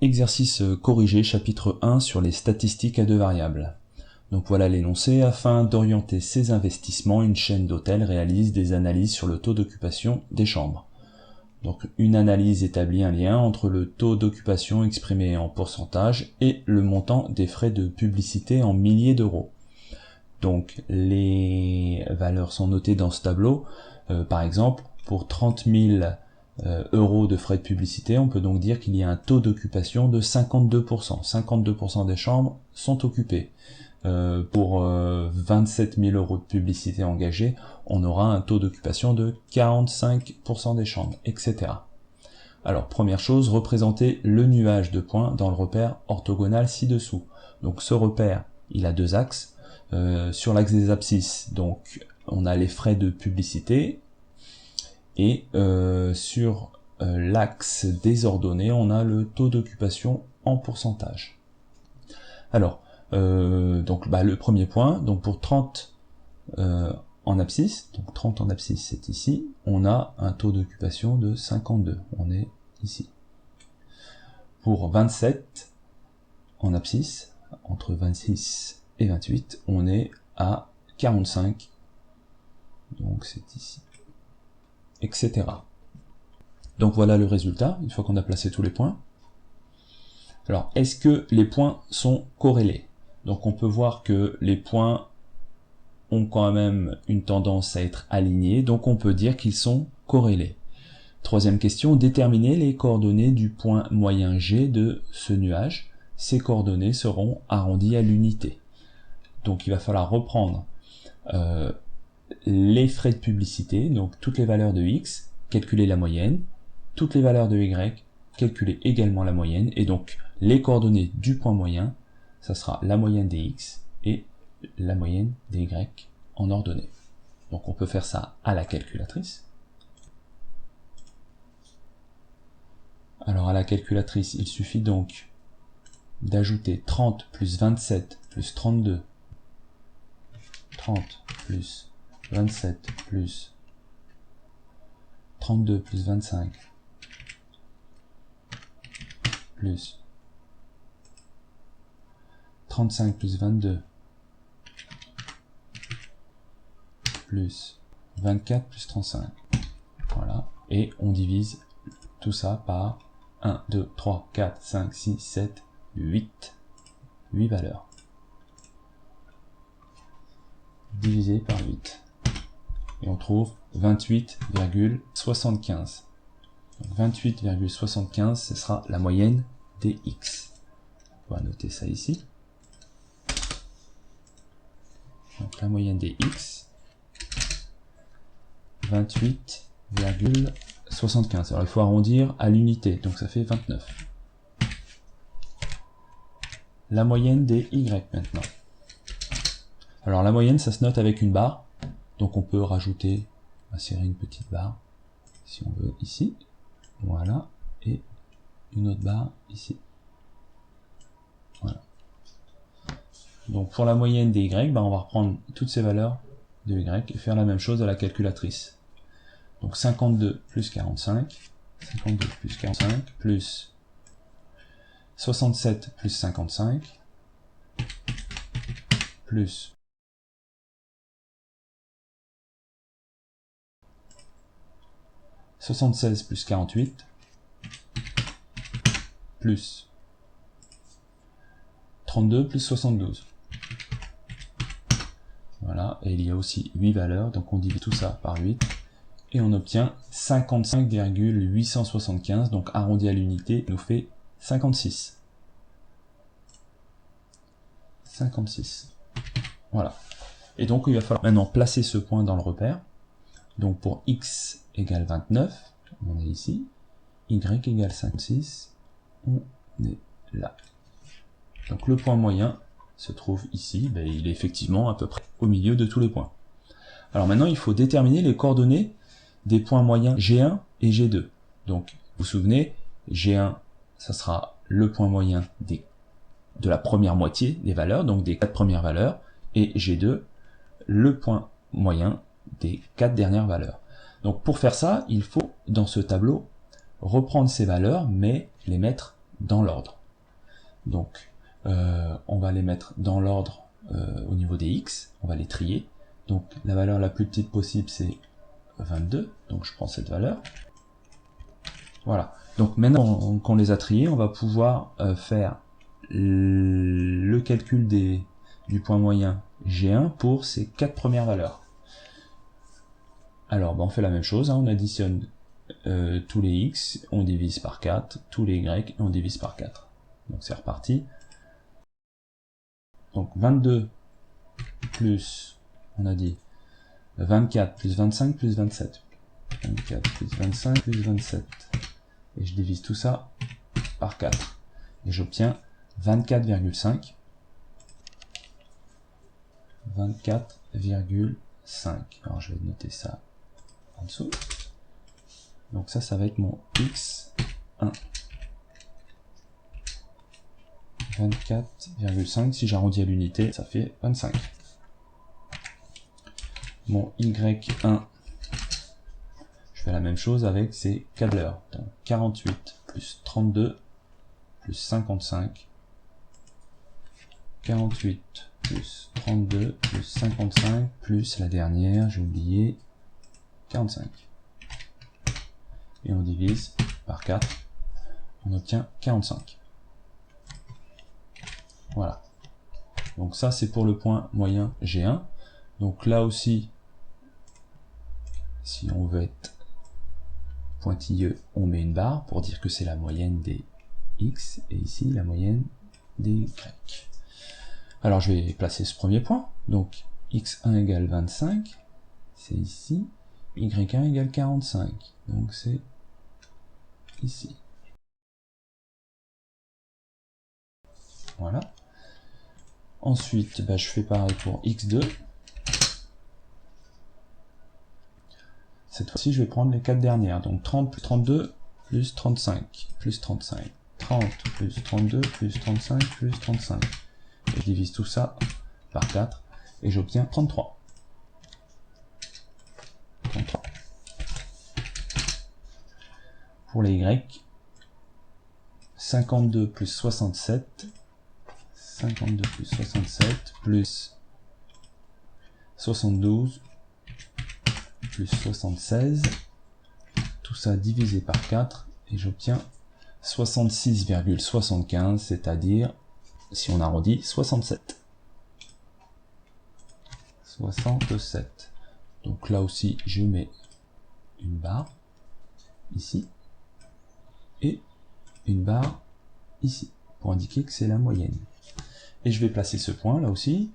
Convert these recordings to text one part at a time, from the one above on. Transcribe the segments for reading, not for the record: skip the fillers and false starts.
Exercice corrigé, chapitre 1 sur les statistiques à deux variables. Donc voilà l'énoncé. Afin d'orienter ses investissements, une chaîne d'hôtels réalise des analyses sur le taux d'occupation des chambres. Donc une analyse établit un lien entre le taux d'occupation exprimé en pourcentage et le montant des frais de publicité en milliers d'euros. Donc les valeurs sont notées dans ce tableau. Par exemple, pour 30 000 euros de frais de publicité, on peut donc dire qu'il y a un taux d'occupation de 52%. 52% des chambres sont occupées. Pour 27 000 euros de publicité engagée, on aura un taux d'occupation de 45% des chambres, etc. Alors, première chose, représenter le nuage de points dans le repère orthogonal ci-dessous. Donc ce repère, il a deux axes. Sur l'axe des abscisses, donc on a les frais de publicité, et sur l'axe des ordonnées, on a le taux d'occupation en pourcentage. Alors, donc le premier point, donc pour 30 en abscisse, donc 30 en abscisse c'est ici, on a un taux d'occupation de 52, on est ici. Pour 27 en abscisse, entre 26 et 28, on est à 45, donc c'est ici, etc. Donc voilà le résultat, une fois qu'on a placé tous les points. Alors, est-ce que les points sont corrélés? Donc on peut voir que les points ont quand même une tendance à être alignés, donc on peut dire qu'ils sont corrélés. Troisième question, déterminer les coordonnées du point moyen G de ce nuage. Ces coordonnées seront arrondies à l'unité. Donc il va falloir reprendre les frais de publicité, donc toutes les valeurs de X, calculer la moyenne, toutes les valeurs de Y, calculer également la moyenne, et donc les coordonnées du point moyen, ça sera la moyenne des X et la moyenne des Y en ordonnée. Donc on peut faire ça à la calculatrice. Alors à la calculatrice, il suffit donc d'ajouter 30 plus 27 plus 32, 30 plus 27 plus 32 plus 25 plus 35 plus 22 plus 24 plus 35. Voilà. Et on divise tout ça par 1, 2, 3, 4, 5, 6, 7, 8. 8 valeurs. Divisé par 8. Et on trouve 28,75. 28,75, ce sera la moyenne des X. On va noter ça ici. Donc la moyenne des X, 28,75. Alors il faut arrondir à l'unité, donc ça fait 29. La moyenne des Y maintenant. Alors la moyenne, ça se note avec une barre, donc on peut rajouter, insérer une petite barre, si on veut, ici, voilà, et une autre barre ici. Voilà. Donc pour la moyenne des Y, on va reprendre toutes ces valeurs de Y et faire la même chose à la calculatrice. Donc 52 plus 45, 52 plus 45, plus 67 plus 55, plus 76 plus 48, plus 32 plus 72. Voilà, et il y a aussi 8 valeurs, donc on divise tout ça par 8, et on obtient 55,875, donc arrondi à l'unité, nous fait 56. 56. Voilà. Et donc il va falloir maintenant placer ce point dans le repère. Donc pour x égale 29, on est ici, y égale 56, on est là. Donc le point moyen se trouve ici, il est effectivement à peu près au milieu de tous les points. Alors maintenant il faut déterminer les coordonnées des points moyens G1 et G2. Donc vous vous souvenez, G1 ça sera le point moyen de la première moitié des valeurs, donc des 4 premières valeurs, et G2 le point moyen des 4 dernières valeurs. Donc pour faire ça, il faut dans ce tableau reprendre ces valeurs mais les mettre dans l'ordre. Donc, on va les mettre dans l'ordre au niveau des x, on va les trier. Donc, la valeur la plus petite possible, c'est 22, donc je prends cette valeur. Voilà, donc maintenant qu'on les a triés, on va pouvoir faire le calcul du point moyen G1 pour ces 4 premières valeurs. Alors, on fait la même chose, hein, on additionne tous les x, on divise par 4, tous les y, on divise par 4. Donc c'est reparti. Donc 22 plus, on a dit, 24 plus 25 plus 27. 24 plus 25 plus 27. Et je divise tout ça par 4. Et j'obtiens 24,5. 24,5. Alors je vais noter ça en dessous. Donc ça va être mon x1. 24,5. Si j'arrondis à l'unité, ça fait 25. Mon y1, je fais la même chose avec ces 4 valeurs. Donc 48 plus 32 plus 55. 48 plus 32 plus 55 plus la dernière, j'ai oublié, 45. Et on divise par 4, on obtient 45. Voilà. Donc ça c'est pour le point moyen G1. Donc là aussi, si on veut être pointilleux, on met une barre pour dire que c'est la moyenne des x, et ici la moyenne des y. Alors je vais placer ce premier point, donc x1 égale 25, c'est ici, y1 égale 45, donc c'est ici. Voilà. Ensuite, je fais pareil pour x2. Cette fois-ci, je vais prendre les 4 dernières, donc 30 plus 32 plus 35 plus 35. 30 plus 32 plus 35 plus 35. Et je divise tout ça par 4 et j'obtiens 33. 33. Pour les y, 52 plus 67, 52 plus 67 plus 72 plus 76, tout ça divisé par 4 et j'obtiens 66,75, c'est-à-dire, si on arrondit, 67. 67. Donc là aussi, je mets une barre ici et une barre ici pour indiquer que c'est la moyenne. Et je vais placer ce point là aussi.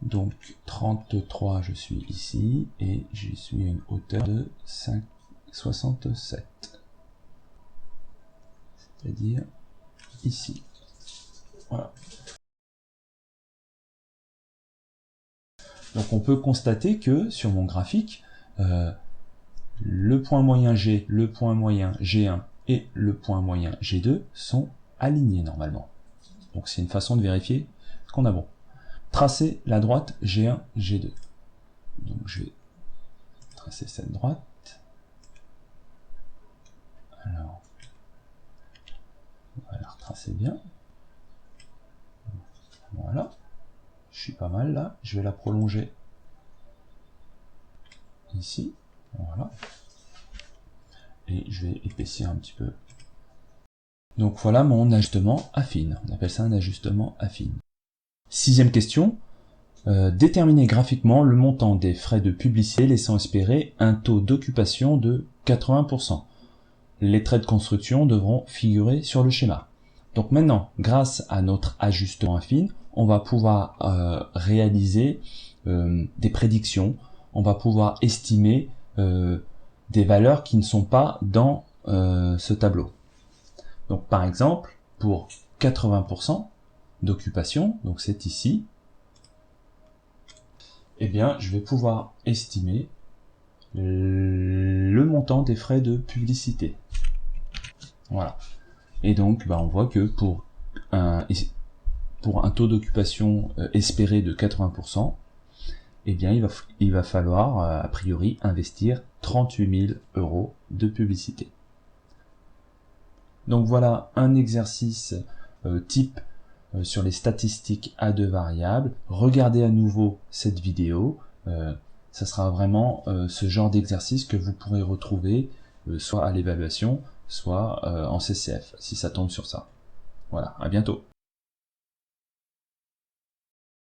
Donc 33, je suis ici et je suis à une hauteur de 67. C'est-à-dire ici. Voilà. Donc on peut constater que sur mon graphique, le point moyen G, le point moyen G1 et le point moyen G2 sont alignés normalement. Donc c'est une façon de vérifier qu'on a bon. Tracer la droite G1, G2. Donc je vais tracer cette droite. Alors, on va la retracer bien. Voilà. Je suis pas mal là. Je vais la prolonger ici. Voilà. Et je vais épaissir un petit peu. Donc voilà mon ajustement affine. On appelle ça un ajustement affine. Sixième question. Déterminer graphiquement le montant des frais de publicité laissant espérer un taux d'occupation de 80%. Les traits de construction devront figurer sur le schéma. Donc maintenant, grâce à notre ajustement affine, on va pouvoir réaliser des prédictions, on va pouvoir estimer des valeurs qui ne sont pas dans ce tableau. Donc par exemple, pour 80% d'occupation, donc c'est ici, eh bien je vais pouvoir estimer le montant des frais de publicité. Voilà. Et donc on voit que pour un taux d'occupation espéré de 80%, eh bien il va falloir a priori investir 38 000 € de publicité. Donc voilà un exercice type sur les statistiques à deux variables. Regardez à nouveau cette vidéo. Ça sera vraiment ce genre d'exercice que vous pourrez retrouver soit à l'évaluation, soit en CCF, si ça tombe sur ça. Voilà, à bientôt.